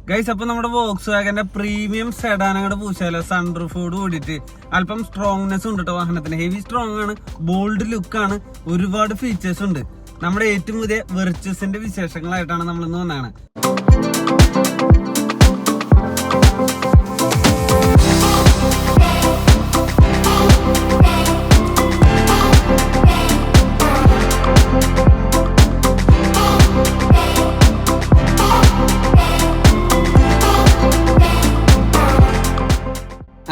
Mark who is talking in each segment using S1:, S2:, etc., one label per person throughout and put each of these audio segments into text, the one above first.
S1: Guys, അപ്പൊ നമ്മുടെ Woakes വാഗന്റെ premium sedan അങ്ങോട്ട് പൂശാലോ. സൺറൂഫോട് കൂടിയിട്ട് അല്പം സ്ട്രോങ്നെസ് ഉണ്ട് കേട്ടോ വാഹനത്തിന്. ഹെവി സ്ട്രോങ് ആണ്, ബോൾഡ് ലുക്ക് ആണ്, ഒരുപാട് ഫീച്ചേഴ്സ് ഉണ്ട്. നമ്മുടെ ഏറ്റവും പുതിയ വെർച്ചസിന്റെ വിശേഷങ്ങളായിട്ടാണ് നമ്മൾ ഇന്ന് വന്നതാണ്.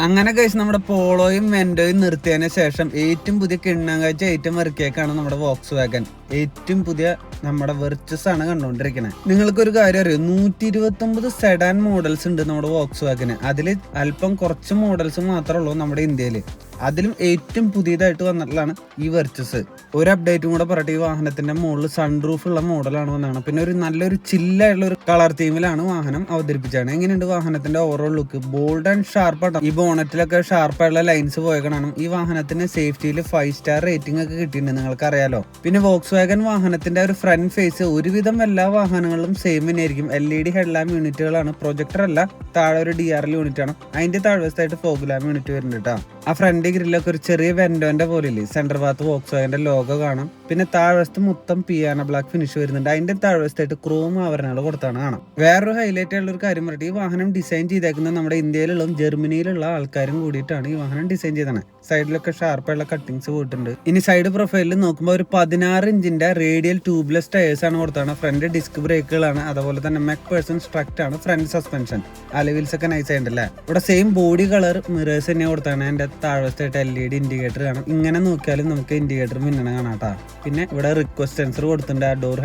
S1: അങ്ങനെ കഴിച്ച് നമ്മുടെ പോളോയും വെന്റോയും നിർത്തിയതിനു ശേഷം ഏറ്റവും പുതിയ കിണ്ണങ്കാഴ്ച ഏറ്റവും ഇറക്കിയേക്കാണ് നമ്മുടെ വോക്സ് വാഗൻ. ഏറ്റവും പുതിയ നമ്മുടെ വെർച്ചസ് ആണ് കണ്ടുകൊണ്ടിരിക്കുന്നത്. നിങ്ങൾക്കൊരു കാര്യം അറിയോ, 129 സെഡാൻ മോഡൽസ് ഉണ്ട് നമ്മുടെ വോക്സ് വാഗന്. അതിൽ അല്പം കുറച്ച് മോഡൽസ് മാത്രമേ ഉള്ളൂ നമ്മുടെ ഇന്ത്യയിൽ. അതിലും ഏറ്റവും പുതിയതായിട്ട് വന്നിട്ടുള്ളതാണ് ഈ വെർച്ചസ്. ഒരു അപ്ഡേറ്റും കൂടെ പറയട്ടെ, ഈ വാഹനത്തിന്റെ മുകളിൽ സൺറൂഫ് ഉള്ള മോഡലാണ് വന്നതാണ്. പിന്നെ ഒരു നല്ലൊരു ചില്ലായിട്ടുള്ള ഒരു കളർ തീമിലാണ് വാഹനം അവതരിപ്പിച്ചാണ്. എങ്ങനെയുണ്ട് വാഹനത്തിന്റെ ഓവറോൾ ലുക്ക്? ബോൾഡ് ആൻഡ് ഷാർപ്പാണ്. ഈ ബോണറ്റിലൊക്കെ ഷാർപ്പായുള്ള ലൈൻസ് പോയേക്കണം. ഈ വാഹനത്തിന് സേഫ്റ്റിയിൽ 5 സ്റ്റാർ റേറ്റിംഗ് ഒക്കെ കിട്ടിയിട്ടുണ്ട്, നിങ്ങൾക്ക് അറിയാലോ. പിന്നെ വോക്സ് വാഗൻ വാഹനത്തിന്റെ ഒരു ഫ്രണ്ട് ഫേസ് ഒരുവിധം എല്ലാ വാഹനങ്ങളിലും സെയിം തന്നെ ആയിരിക്കും. LED ഹെഡ്ലാമ്പ് യൂണിറ്റുകളാണ്, പ്രൊജക്ടർ അല്ല. താഴെ ഒരു DRL യൂണിറ്റ് ആണ്, അതിന്റെ താഴ്വശത്തായിട്ട് ഫോഗ് ലാമ്പ് യൂണിറ്റ് വരുന്നുണ്ട് കേട്ടോ. ആ ഫ്രണ്ട് ഗ്രില്ലൊക്കെ ഒരു ചെറിയ വെന്റോന്റെ പോലെ ഇല്ലേ, സെന്റർ ഭാഗത്ത് വോക്സ് വാഗന്റെ ലോഗോ കാണാം. പിന്നെ താഴ്വശത്ത് മൊത്തം പിയാനോ ബ്ലാക്ക് ഫിനിഷ് വരുന്നുണ്ട്. അതിന്റെ താഴ്വശത്തായിട്ട് ക്രോം ആവരണങ്ങൾ കൊടുത്താണ് കാണാം. വേറൊരു ഹൈലൈറ്റ് ആയിട്ടുള്ള ഒരു കാര്യം പറയട്ടെ, ഈ വാഹനം ഡിസൈൻ ചെയ്തേക്കുന്നത് നമ്മുടെ ഇന്ത്യയിലുള്ള ജർമ്മനിയിലുള്ള ആൾക്കാരും കൂടിയിട്ടാണ് ഈ വാഹനം ഡിസൈൻ ചെയ്തത്. സൈഡിലൊക്കെ ഷാർപ്പായുള്ള കട്ടിങ്സ് പോയിട്ടുണ്ട്. ഇനി സൈഡ് പ്രൊഫൈലിൽ നോക്കുമ്പോൾ ഒരു 16 ഇഞ്ചിന്റെ റേഡിയൽ ട്യൂബ്ലെസ് ടയേഴ്സ് ആണ് കൊടുത്താണ്. ഫ്രണ്ട് ഡിസ്ക് ബ്രേക്കുകളാണ്, അതുപോലെ തന്നെ MacPherson സ്ട്രക്റ്റ് ആണ് ഫ്രണ്ട് സസ്പെൻഷൻ. അലവീൽസ് ഒക്കെ നൈസ് ആയിട്ടല്ലേ. ഇവിടെ സെയിം ബോഡി കളർ മിറേഴ്സ് തന്നെ കൊടുത്താണ്. അതിന്റെ താഴ്വശത്തായിട്ട് LED ഇൻഡിക്കേറ്റർ കാണാം. ഇങ്ങനെ നോക്കിയാലും നമുക്ക് ഇൻഡിക്കേറ്റർ മിന്നണ കാണാട്ടാ. പിന്നെ ഇവിടെ റിക്വസ്റ്റ് സെൻസർ കൊടുത്തിട്ടുണ്ട്. ആ ഡോർ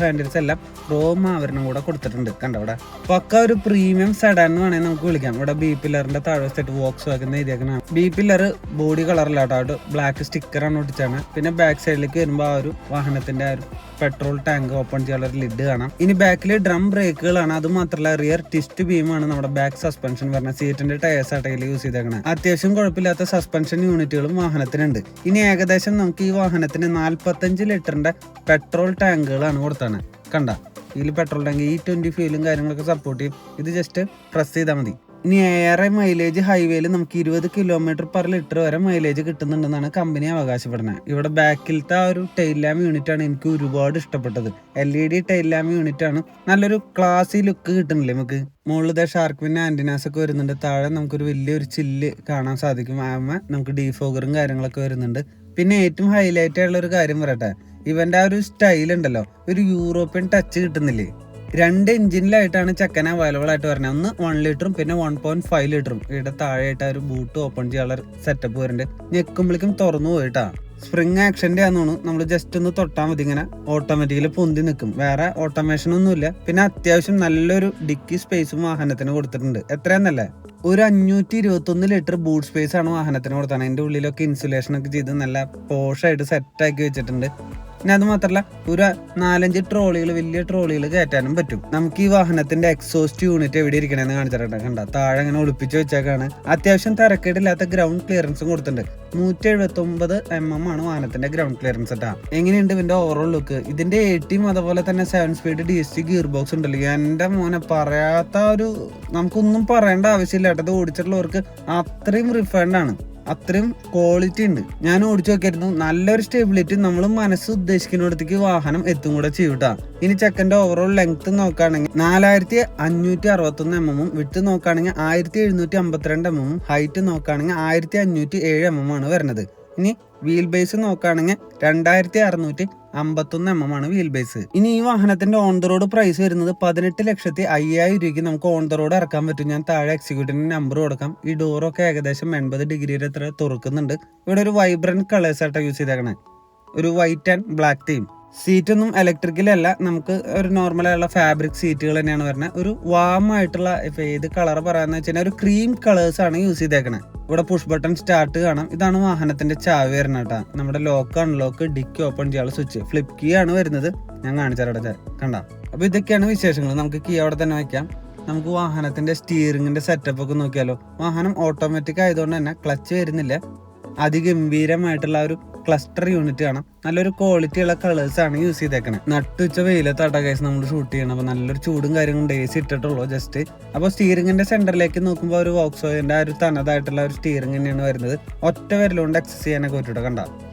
S1: ഹാൻഡിൽസ് എല്ലാം ക്രോം ആവരണം കൂടെ കൊടുത്തിട്ടുണ്ട്. കണ്ടോ, ഇവിടെ പക്ക ഒരു പ്രീമിയം സെഡാൻ എന്ന് വേണമെങ്കിൽ നമുക്ക് വിളിക്കാം. ഇവിടെ ബി പില്ലറിന്റെ താഴ്വശത്തായിട്ട് വോക്സ് വാഗൻ എഴുതിയേക്കണം. ബി പില്ലർ ബോഡി കളറിലാട്ടോ, ബ്ലാക്ക് സ്റ്റിക്കറാണ് ഒട്ടിച്ചാണ്. പിന്നെ ബാക്ക് സൈഡിലേക്ക് വരുമ്പോൾ ആ ഒരു വാഹനത്തിന്റെ ആ ഒരു പെട്രോൾ ടാങ്ക് ഓപ്പൺ ചെയ്യാനുള്ള ലിഡ് കാണാം. ഇനി ബാക്കിൽ ഡ്രം ബ്രേക്കുകളാണ്. അത് മാത്രമല്ല റിയർ ട്വിസ്റ്റ് ബീമാണ് നമ്മുടെ ബാക്ക് സസ്പെൻഷൻ പറഞ്ഞ. സീറ്റിന്റെ ടയേഴ്സ് ആട്ടയിൽ യൂസ് ചെയ്തേക്കണം. അത്യാവശ്യം കുഴപ്പമില്ലാത്ത സസ്പെൻഷൻ യൂണിറ്റുകളും വാഹനത്തിനുണ്ട്. ഇനി ഏകദേശം നമുക്ക് ഈ വാഹനത്തിന് 45 ലിറ്ററിന്റെ പെട്രോൾ ടാങ്കുകളാണ് കൊടുത്താണ്. കണ്ട, ഇതിൽ പെട്രോൾ ടാങ്ക് E20 ഫ്യൂലും കാര്യങ്ങളൊക്കെ സപ്പോർട്ട് ചെയ്യും. ഇത് ജസ്റ്റ് പ്രസ് ചെയ്താൽ മതി. ഇനി ഏറെ മൈലേജ് ഹൈവേയിൽ നമുക്ക് 20 km/ലിറ്റർ വരെ മൈലേജ് കിട്ടുന്നുണ്ടെന്നാണ് കമ്പനി അവകാശപ്പെടുന്നത്. ഇവിടെ ബാക്കിലത്തെ ആ ഒരു ടൈൽ ലാമ്പ് യൂണിറ്റ് ആണ് എനിക്ക് ഒരുപാട് ഇഷ്ടപ്പെട്ടത്. LED ടൈൽ ലാമ്പ് യൂണിറ്റ് ആണ്. നല്ലൊരു ക്ലാസി ലുക്ക് കിട്ടുന്നില്ലേ നമുക്ക്. മുകളിലത്തെ ഷാർക്ക് പിന്നെ ആന്റിനാസ് ഒക്കെ വരുന്നുണ്ട്. താഴെ നമുക്കൊരു വലിയൊരു ചില്ല് കാണാൻ സാധിക്കും. നമുക്ക് ഡീഫോഗറും കാര്യങ്ങളൊക്കെ വരുന്നുണ്ട്. പിന്നെ ഏറ്റവും ഹൈലൈറ്റ് ആയിട്ടുള്ള ഒരു കാര്യം പറയട്ടെ, ഇവന്റെ ആ ഒരു സ്റ്റൈൽ ഉണ്ടല്ലോ, ഒരു യൂറോപ്യൻ ടച്ച് കിട്ടുന്നില്ലേ. 2 എഞ്ചിനിലായിട്ടാണ് ചെക്കൻ അവൈലബിൾ ആയിട്ട് പറഞ്ഞത്. ഒന്ന് 1 ലിറ്ററും പിന്നെ 1.5 ലിറ്ററും. ഇവിടെ താഴെയായിട്ട് ഒരു ബൂട്ട് ഓപ്പൺ ചെയ്യാനുള്ള സെറ്റപ്പ് വരുന്നുണ്ട്. ഞെക്കുമ്പോഴേക്കും തുറന്നു പോയിട്ടാ. സ്പ്രിങ് ആക്ഷന്റെ ആണെന്ന് നമ്മൾ ജസ്റ്റ് ഒന്ന് തൊട്ടാൽ മതി, ഇങ്ങനെ ഓട്ടോമാറ്റിക്കലി പൊന്തി നിൽക്കും. വേറെ ഓട്ടോമേഷൻ ഒന്നുമില്ല. പിന്നെ അത്യാവശ്യം നല്ലൊരു ഡിക്കി സ്പേസും വാഹനത്തിന് കൊടുത്തിട്ടുണ്ട്. എത്രയാന്നല്ലേ, ഒരു 521 ലിറ്റർ ബൂട്ട് സ്പേസ് ആണ് വാഹനത്തിന് കൊടുത്താണ്. അതിന്റെ ഉള്ളിലൊക്കെ ഇൻസുലേഷൻ ഒക്കെ ചെയ്ത് നല്ല പോഷായിട്ട് സെറ്റാക്കി വെച്ചിട്ടുണ്ട്. പിന്നെ അത് മാത്രമല്ല ഒരു 4-5 ട്രോളികൾ, വലിയ ട്രോളികൾ കയറ്റാനും പറ്റും. നമുക്ക് ഈ വാഹനത്തിന്റെ എക്സോസ്റ്റ് യൂണിറ്റ് എവിടെ ഇരിക്കണേന്ന് കാണിച്ചിട്ടുണ്ട്. കണ്ട, താഴെ അങ്ങനെ ഒളിപ്പിച്ച് വെച്ചേക്കാണ്. അത്യാവശ്യം തരക്കേടില്ലാത്ത ഗ്രൗണ്ട് ക്ലിയറൻസും കൊടുത്തിട്ടുണ്ട്. 179 mm ആണ് വാഹനത്തിന്റെ ഗ്രൗണ്ട് ക്ലിയറൻസ് കേട്ടാ. എങ്ങനെയുണ്ട് ഇതിന്റെ ഓവറോൾ ലുക്ക്? ഇതിന്റെ 80 അതുപോലെ തന്നെ 7 സ്പീഡ് DSG ഗിയർ ബോക്സ് ഉണ്ടല്ലോ, എന്റെ മോനെ പറയാത്ത ഒരു, നമുക്കൊന്നും പറയേണ്ട ആവശ്യമില്ല കേട്ടോ. ഇത് ഓടിച്ചിട്ടുള്ളവർക്ക് അത്രയും റിഫൈൻഡ് ആണ്, അത്രയും ക്വാളിറ്റി ഉണ്ട്. ഞാൻ ഓടിച്ചു നോക്കിയായിരുന്നു. നല്ലൊരു സ്റ്റെബിലിറ്റി, നമ്മൾ മനസ്സ് ഉദ്ദേശിക്കുന്നിടത്തേക്ക് വാഹനം എത്തും കൂടെ ചെയ്യൂട്ടാ. ഇനി ചെക്കൻ്റെ ഓവറോൾ ലെങ്ത് നോക്കുകയാണെങ്കിൽ 4561 mm, വിട്ട് നോക്കുകയാണെങ്കിൽ 1752 mm, ഹൈറ്റ് നോക്കുകയാണെങ്കിൽ 1507 mm ആണ് വരുന്നത്. ഇനി വീൽ ബേസ് നോക്കുകയാണെങ്കിൽ 2651 mm ആണ് വീൽ ബേസ്. ഇനി ഈ വാഹനത്തിന്റെ ഓൺ ദ റോഡ് പ്രൈസ് വരുന്നത് 18,50,000 രൂപയ്ക്ക് നമുക്ക് ഓൺ ദ റോഡ് ഇറക്കാൻ പറ്റും. ഞാൻ താഴെ എക്സിക്യൂട്ടീവിന്റെ നമ്പർ കൊടുക്കാം. ഈ ഡോറൊക്കെ ഏകദേശം 80 ഡിഗ്രി വരെ തുറക്കുന്നുണ്ട്. ഇവിടെ ഒരു വൈബ്രന്റ് കളേഴ്സ് ആയിട്ടാണ് യൂസ് ചെയ്തേക്കണേ, ഒരു വൈറ്റ് ആൻഡ് ബ്ലാക്ക് തീം. സീറ്റൊന്നും ഇലക്ട്രിക്കലല്ല, നമുക്ക് ഒരു നോർമലായുള്ള ഫാബ്രിക് സീറ്റുകൾ തന്നെയാണ് വരുന്നത്. ഒരു വാം ആയിട്ടുള്ള, ഏത് കളർ പറയാന്ന് വെച്ചാൽ ഒരു ക്രീം കളേഴ്സ് ആണ് യൂസ് ചെയ്തേക്കണേ. ഇവിടെ പുഷ് ബട്ടൺ സ്റ്റാർട്ട് കാണാം. ഇതാണ് വാഹനത്തിന്റെ ചാവി വരുന്നത് കേട്ടോ. നമ്മുടെ ലോക്ക് അൺലോക്ക്, ഡിക്കി ഓപ്പൺ ചെയ്യാനുള്ള സ്വിച്ച്, ഫ്ലിപ്പ് കീ ആണ് വരുന്നത്. ഞാൻ കാണിച്ചാൽ കണ്ട. അപ്പൊ ഇതൊക്കെയാണ് വിശേഷങ്ങൾ. നമുക്ക് കീ അവിടെ തന്നെ വെക്കാം. നമുക്ക് വാഹനത്തിന്റെ സ്റ്റിയറിംഗിന്റെ സെറ്റപ്പ് ഒക്കെ നോക്കിയാലോ. വാഹനം ഓട്ടോമാറ്റിക് ആയതുകൊണ്ട് തന്നെ ക്ലച്ച് വരുന്നില്ല. അതിഗംഭീരമായിട്ടുള്ള ഒരു ക്ലസ്റ്റർ യൂണിറ്റ് കാണാം. നല്ലൊരു ക്വാളിറ്റി ഉള്ള കളേഴ്സ് ആണ് യൂസ് ചെയ്തേക്കണേ. നട്ടുച്ച വെയിലത്താട്ട ഗൈസ് നമ്മൾ ഷൂട്ട് ചെയ്യണം. അപ്പോൾ നല്ലൊരു ചൂടും കാര്യങ്ങളും AC ഇട്ടിട്ടുള്ളൂ ജസ്റ്റ്. അപ്പോൾ സ്റ്റിയറിംഗിന്റെ സെന്ററിലേക്ക് നോക്കുമ്പോൾ ഒരു വോക്സ്വാഗന്റെ ഒരു തനതായിട്ടുള്ള ഒരു സ്റ്റിയറിംഗ് തന്നെയാണ് വരുന്നത്. ഒറ്റ വിരലുകൊണ്ട് ആക്സസ് ചെയ്യാനൊക്കെ പറ്റൂട്ടോ കണ്ട.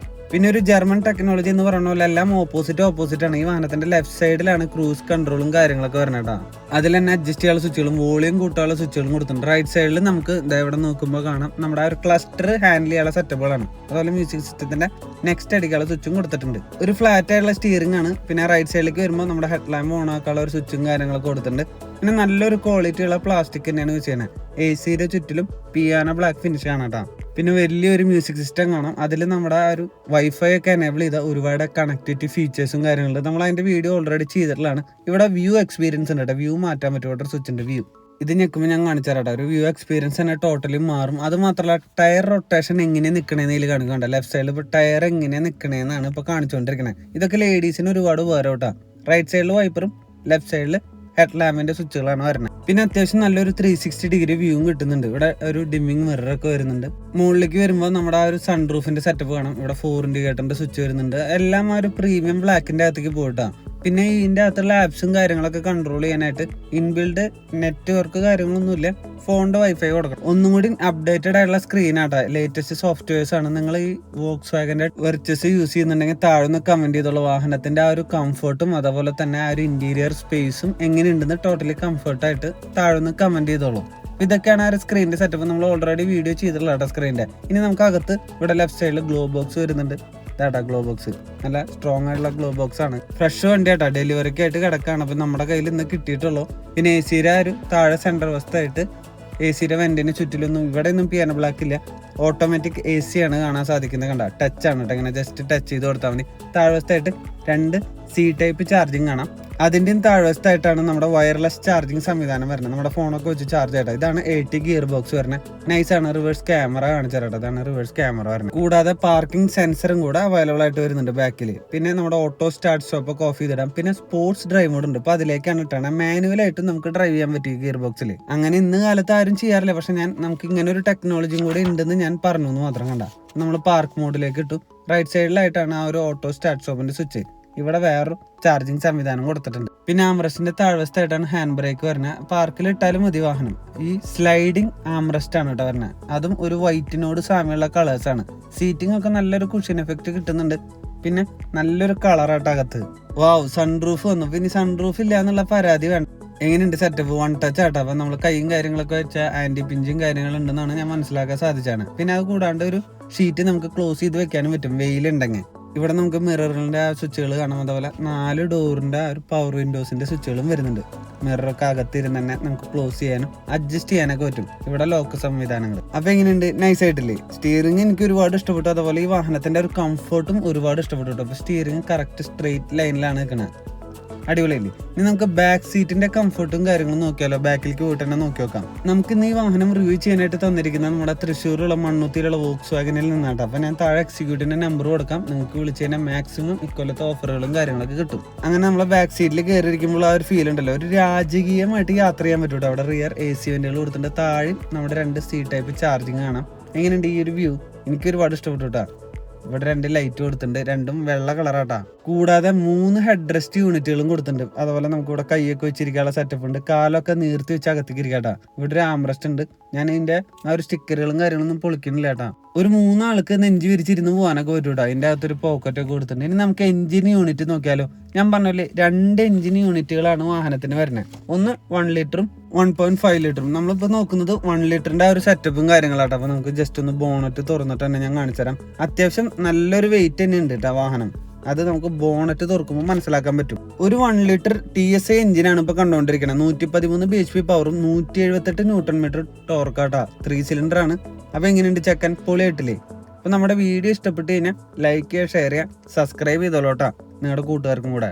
S1: പിന്നെ ഒരു ജർമ്മൻ ടെക്നോളജി എന്ന് പറഞ്ഞ പോലെ എല്ലാം ഓപ്പോസിറ്റ് ആണ്. ഈ വാഹനത്തിന്റെ ലെഫ്റ്റ് സൈഡിലാണ് ക്രൂസ് കൺട്രോളും കാര്യങ്ങളൊക്കെ വരുന്നേട്ടാ. അതിൽ തന്നെ അഡ്ജസ്റ്റ് ചെയ്യാനുള്ള സ്വിച്ചുകളും വോളിയം കൂട്ടാനുള്ള സ്വിച്ചുകളും കൊടുത്തിട്ടുണ്ട്. റൈറ്റ് സൈഡിൽ നമുക്ക് ഇവിടെ നോക്കുമ്പോൾ കാണാം നമ്മുടെ ആ ഒരു ക്ലസ്റ്റർ ഹാൻഡിൽ ചെയ്യാനുള്ള സെറ്റപ്പുകളാണ്. അതുപോലെ മ്യൂസിക് സിസ്റ്റത്തിന്റെ നെക്സ്റ്റ് അടിക്കാനുള്ള സ്വിച്ചും കൊടുത്തിട്ടുണ്ട്. ഒരു ഫ്ലാറ്റ് ആയിട്ടുള്ള സ്റ്റിയറിംഗ് ആണ്. പിന്നെ റൈറ്റ് സൈഡിലേക്ക് വരുമ്പോൾ നമ്മുടെ ഹെഡ് ലാമ്പ് ഓൺ ആക്കാനുള്ള ഒരു സ്വിച്ചും കാര്യങ്ങളൊക്കെ കൊടുത്തിട്ടുണ്ട്. പിന്നെ നല്ലൊരു ക്വാളിറ്റി ഉള്ള പ്ലാസ്റ്റിക് തന്നെയാണ് യൂസ് ചെയ്യുന്നത്. AC ചുറ്റിലും പിയാനോ ബ്ലാക്ക് ഫിനിഷ് ആണ് കേട്ടോ. പിന്നെ വലിയൊരു മ്യൂസിക് സിസ്റ്റം കാണാം. അതിൽ നമ്മുടെ ആ ഒരു വൈഫൈ ഒക്കെ എനേബിൾ ചെയ്ത ഒരുപാട് കണക്ടിവിറ്റി ഫീച്ചേഴ്സും കാര്യങ്ങളും നമ്മൾ അതിന്റെ വീഡിയോ ഓൾറെഡി ചെയ്തിട്ടുള്ളതാണ്. ഇവിടെ വ്യൂ എക്സ്പീരിയൻസ് ഉണ്ട് കേട്ടോ. വ്യൂ മാറ്റാൻ പറ്റും ഇവിടെ സ്വിച്ചിന്റെ വ്യൂ. ഇത് ഞെക്കുമ്പോൾ ഞാൻ കാണിച്ചു തരാം. ഒരു വ്യൂ എക്സ്പീരിയൻസ് തന്നെ ടോട്ടലി മാറും. അത് മാത്രമല്ല ടയർ റൊട്ടേഷൻ എങ്ങനെ നിൽക്കണേന്ന് ഇതിൽ കാണിക്കണ്ട. ലെഫ്റ്റ് സൈഡിൽ ഇപ്പോൾ ടയർ എങ്ങനെ നിൽക്കണേന്നാണ് ഇപ്പോൾ കാണിച്ചുകൊണ്ടിരിക്കുന്നത്. ഇതൊക്കെ ലേഡീസിന് ഒരുപാട് ഉപകാരം കേട്ടോ. റൈറ്റ് സൈഡിൽ വൈപ്പറും ലെഫ്റ്റ് സൈഡിൽ ഹെഡ് ലാമ്പിന്റെ സ്വിച്ചുകളാണ് വരുന്നത്. പിന്നെ അത്യാവശ്യം നല്ലൊരു 360 ഡിഗ്രി വ്യൂവും കിട്ടുന്നുണ്ട്. ഇവിടെ ഒരു ഡിമ്മിങ് മിറർ ഒക്കെ വരുന്നുണ്ട്. മുകളിലേക്ക് വരുമ്പോൾ നമ്മുടെ ആ ഒരു സൺറൂഫിന്റെ സെറ്റപ്പ് കാണാം. ഇവിടെ 4 ഇൻഡിക്കേറ്ററിന്റെ സ്വിച്ച് വരുന്നുണ്ട്. എല്ലാം ആ ഒരു പ്രീമിയം ബ്ലാക്കിന്റെ അകത്തേക്ക് പോയിട്ടാ. പിന്നെ ഇതിന്റെ അകത്തുള്ള ആപ്സും കാര്യങ്ങളൊക്കെ കൺട്രോൾ ചെയ്യാനായിട്ട് ഇൻബിൽഡ് നെറ്റ്വർക്ക് കാര്യങ്ങളൊന്നുമില്ല. ഫോണിന്റെ വൈഫൈ കൊടുക്കണം. ഒന്നും കൂടി അപ്ഡേറ്റഡ് ആയിട്ടുള്ള സ്ക്രീനാട്ടാ. ലേറ്റസ്റ്റ് സോഫ്റ്റ്വെയർസ് ആണ്. നിങ്ങൾ ഈ വോക്സ്വാഗന്റെ വെർച്ചസ് യൂസ് ചെയ്യുന്നുണ്ടെങ്കിൽ താഴെ കമന്റ് ചെയ്തോളൂ. വാഹനത്തിന്റെ ആ ഒരു കംഫർട്ടും അതുപോലെ തന്നെ ആ ഒരു ഇന്റീരിയർ സ്പേസും എങ്ങനെയുണ്ടെന്ന് ടോട്ടലി കംഫർട്ടായിട്ട് താഴെ കമന്റ് ചെയ്തോളൂ. ഇതൊക്കെയാണ് ആ ഒരു സ്ക്രീനിന്റെ സെറ്റപ്പ്. നമ്മൾ ഓൾറെഡി വീഡിയോ ചെയ്തിട്ടുള്ള കേട്ടോ സ്ക്രീനിന്റെ. ഇനി നമുക്ക് അകത്ത് ഇവിടെ ലെഫ്റ്റ് സൈഡിൽ ഗ്ലോ ബോക്സ് വരുന്നുണ്ട്. ഇതാട്ടാ ഗ്ലോ ബോക്സ്. നല്ല സ്ട്രോങ് ആയിട്ടുള്ള ഗ്ലോ ബോക്സ് ആണ്. ഫ്രഷ് വണ്ടി ആട്ടാ. ഡെലിവറിക്ക് ആയിട്ട് കിടക്കാണ്. അപ്പൊ നമ്മുടെ കയ്യിൽ ഇന്ന് കിട്ടിയിട്ടുള്ളൂ. പിന്നെ AC ഒരു താഴെ സെന്റർ വശത്തായിട്ട് AC വെന്റിന് ചുറ്റിലൊന്നും ഇവിടെ ഒന്നും പിയാനോ ബ്ലാക്ക് ഇല്ല. ഓട്ടോമാറ്റിക് AC ആണ് കാണാൻ സാധിക്കുന്നത്. കണ്ട ടച്ച് ആണ് കേട്ടോ. ഇങ്ങനെ ജസ്റ്റ് ടച്ച് ചെയ്ത് കൊടുത്താൽ മതി. താഴെ വശത്തായിട്ട് 2 C ടൈപ്പ് ചാർജിങ് കാണാം. അതിൻ്റെയും താഴ്വശത്തായിട്ടാണ് നമ്മുടെ വയർലെസ് ചാർജിങ് സംവിധാനം വരുന്നത്. നമ്മുടെ ഫോണൊക്കെ വെച്ച് ചാർജ് ചെയ്യട്ടെ. ഇതാണ് 80 ഗിയർ ബോക്സ് വരുന്നത്. നൈസാണ്. റിവേഴ്സ് ക്യാമറ കാണിച്ചിട്ട് ഇതാണ് റിവേഴ്സ് ക്യാമറ വരുന്നത്. കൂടാതെ പാർക്കിംഗ് സെൻസറും കൂടെ അവൈലബിൾ ആയിട്ട് വരുന്നുണ്ട് ബാക്കിൽ. പിന്നെ നമ്മുടെ ഓട്ടോ സ്റ്റാർട്ട് സ്റ്റോപ്പ് ഒക്കെ ഓഫ് ചെയ്തിടാം. പിന്നെ സ്പോർട്സ് ഡ്രൈവ് മോഡ് ഉണ്ട്. അപ്പോൾ അതിലേക്കാണ് ഇട്ടാണ്. മാനുവലായിട്ട് നമുക്ക് ഡ്രൈവ് ചെയ്യാൻ പറ്റും ഗിയർ ബോക്സിൽ. അങ്ങനെ ഇന്ന് കാലത്ത് ആരും ചെയ്യാറില്ല. പക്ഷെ നമുക്ക് ഇങ്ങനെ ഒരു ടെക്നോളജിയും കൂടി ഉണ്ടെന്ന് ഞാൻ പറഞ്ഞു എന്ന് മാത്രം കണ്ട. നമ്മൾ പാർക്ക് മോഡിലേക്ക് ഇട്ടു. റൈറ്റ് സൈഡിലായിട്ടാണ് ആ ഒരു ഓട്ടോ സ്റ്റാർട്ട് സ്റ്റോപ്പിന്റെ സ്വിച്ച്. ഇവിടെ വേറൊരു ചാർജിങ് സംവിധാനം കൊടുത്തിട്ടുണ്ട്. പിന്നെ ആംറസ്റ്റിന്റെ താഴ്വശത്തായിട്ടാണ് ഹാൻഡ് ബ്രേക്ക് വരുന്നത്. പാർക്കിൽ ഇട്ടാലും മതി വാഹനം. ഈ സ്ലൈഡിങ് ആംറസ്റ്റ് ആണ് കേട്ടോ വരുന്നത്. അതും ഒരു വൈറ്റിനോട് സാമ്യമുള്ള കളേഴ്സ് ആണ്. സീറ്റിംഗ് ഒക്കെ നല്ലൊരു കുഷൻ എഫക്റ്റ് കിട്ടുന്നുണ്ട്. പിന്നെ നല്ലൊരു കളറായിട്ട് അകത്ത്. വാവ്, സൺറൂഫ് വന്നു. പിന്നെ സൺറൂഫ് ഇല്ല എന്നുള്ള പരാതി വേണ്ട. എങ്ങനെയുണ്ട് സെറ്റപ്പ്? 1 ടച്ച് ആട്ടോ. അപ്പൊ നമ്മൾ കൈയും കാര്യങ്ങളൊക്കെ വെച്ചാൽ ആന്റി പിഞ്ചും കാര്യങ്ങളുണ്ടെന്നാണ് ഞാൻ മനസ്സിലാക്കാൻ സാധിച്ചാണ്. പിന്നെ അത് കൂടാണ്ട് ഒരു ഷീറ്റ് നമുക്ക് ക്ലോസ് ചെയ്ത് വെക്കാനും പറ്റും വെയിലുണ്ടെങ്കിൽ. ഇവിടെ നമുക്ക് മിററിന്റെ ആ സ്വിച്ചുകൾ കാണാം. അതുപോലെ 4 ഡോറിന്റെ ഒരു പവർ വിൻഡോസിന്റെ സ്വിച്ചുകളും വരുന്നുണ്ട്. മിററൊക്കെ അകത്തിരുന്ന് തന്നെ നമുക്ക് ക്ലോസ് ചെയ്യാനും അഡ്ജസ്റ്റ് ചെയ്യാനൊക്കെ പറ്റും. ഇവിടെ ലോക്ക് സംവിധാനങ്ങൾ. അപ്പൊ എങ്ങനെയുണ്ട്? നൈസ് ആയിട്ടില്ലേ? സ്റ്റിയറിംഗ് എനിക്ക് ഒരുപാട് ഇഷ്ടപ്പെട്ടു. അതുപോലെ ഈ വാഹനത്തിന്റെ ഒരു കംഫർട്ടും ഒരുപാട് ഇഷ്ടപ്പെട്ടു. അപ്പൊ സ്റ്റിയറിംഗ് കറക്റ്റ് സ്ട്രെയിറ്റ് ലൈനിലാണ് നിൽക്കുന്നത്. അടിപൊളിയല്ലേ? ഇനി നമുക്ക് ബാക്ക് സീറ്റിന്റെ കംഫർട്ടും കാര്യങ്ങളും നോക്കിയാലോ. ബാക്കിലേക്ക് പോയിട്ട് തന്നെ നോക്കി നോക്കാം. നമുക്ക് ഇന്ന് ഈ വാഹനം റിവ്യൂ ചെയ്യാനായിട്ട് തന്നിരിക്കുന്നത് നമ്മുടെ തൃശ്ശൂരുള്ള മണ്ണുത്തിയിലുള്ള വോക്സ്വാഗനിൽ നിന്നാട്ടോ. അപ്പൊ ഞാൻ താഴെ എക്സിക്യൂട്ടീവിന്റെ നമ്പർ കൊടുക്കാം. നിങ്ങൾക്ക് വിളിച്ചു കഴിഞ്ഞാൽ മാക്സിമം ഇക്കൊല്ലത്തെ ഓഫറുകളും കാര്യങ്ങളൊക്കെ കിട്ടും. അങ്ങനെ നമ്മളെ ബാക്ക് സീറ്റിൽ കയറിയിരിക്കുമ്പോൾ ആ ഒരു ഫീൽ ഉണ്ടല്ലോ, ഒരു രാജകീയമായിട്ട് യാത്ര ചെയ്യാൻ പറ്റൂട്ടോ. അവിടെ റിയർ AC വെന്റുകൾ കൊടുത്തിട്ടുണ്ട്. താഴെ നമ്മുടെ 2 C ടൈപ്പ് ചാർജിങ് കാണാം. എങ്ങനെയുണ്ട് ഈ ഒരു വ്യൂ? എനിക്ക് ഒരുപാട് ഇഷ്ടപ്പെട്ടു കേട്ടോ. ഇവിടെ 2 ലൈറ്റ് കൊടുത്തിട്ടുണ്ട്. രണ്ടും വെള്ള കളറാട്ടാ. കൂടാതെ 3 ഹെഡ് റെസ്റ്റ് യൂണിറ്റുകളും കൊടുത്തിട്ടുണ്ട്. അതുപോലെ നമുക്ക് ഇവിടെ കൈയൊക്കെ വെച്ചിരിക്കാനുള്ള സെറ്റപ്പ് ഉണ്ട്. കാലൊക്കെ നീർത്തി വെച്ച് അകത്തേക്ക് ഇരിക്കാട്ടാ. ഇവിടെ ഒരു ആംറസ്റ്റ് ഉണ്ട്. ഞാൻ ഇതിന്റെ ആ ഒരു സ്റ്റിക്കറുകളും കാര്യങ്ങളൊന്നും പൊളിക്കുന്നില്ല കേട്ടാ. ഒരു 3 ആൾക്ക് നെഞ്ച് വിരിച്ചിരുന്ന് പോകാനൊക്കെ പറ്റൂട്ടാ. അതിന്റെ അകത്തൊരു പോക്കറ്റ് ഒക്കെ കൊടുത്തിട്ടുണ്ട്. ഇനി നമുക്ക് എഞ്ചിൻ യൂണിറ്റ് നോക്കിയാലോ. ഞാൻ പറഞ്ഞല്ലേ 2 എഞ്ചിൻ യൂണിറ്റുകളാണ് വാഹനത്തിന് വരുന്നത്. ഒന്ന് 1 ലിറ്ററും 1.5 ലിറ്ററും. നമ്മളിപ്പോൾ നോക്കുന്നത് 1 ലിറ്ററിന്റെ ആ ഒരു സെറ്റപ്പും കാര്യങ്ങളാട്ടോ. അപ്പൊ നമുക്ക് ജസ്റ്റ് ഒന്ന് ബോണറ്റ് തുറന്നിട്ട് തന്നെ ഞാൻ കാണിച്ചു തരാം. അത്യാവശ്യം നല്ലൊരു വെയിറ്റ് തന്നെ ഉണ്ട് കേട്ടോ വാഹനം. അത് നമുക്ക് ബോണറ്റ് തുറക്കുമ്പോൾ മനസ്സിലാക്കാൻ പറ്റും. ഒരു 1 ലിറ്റർ TSI എഞ്ചിനാണ് ഇപ്പൊ കണ്ടുകൊണ്ടിരിക്കുന്നത്. 113 bhp പവറും 178 ന്യൂട്ടൺ മീറ്റർ ടോർക്കാട്ടാ. 3 സിലിണ്ടർ ആണ്. അപ്പൊ എങ്ങനെയുണ്ട് ചെക്കൻ? പൊളിയായിട്ടില്ലേ? അപ്പൊ നമ്മുടെ വീഡിയോ ഇഷ്ടപ്പെട്ട് കഴിഞ്ഞാൽ ലൈക്ക് ചെയ്യുക, ഷെയർ ചെയ്യുക, സബ്സ്ക്രൈബ് ചെയ്തോളൂട്ടാ നിങ്ങളുടെ കൂട്ടുകാർക്കും കൂടെ.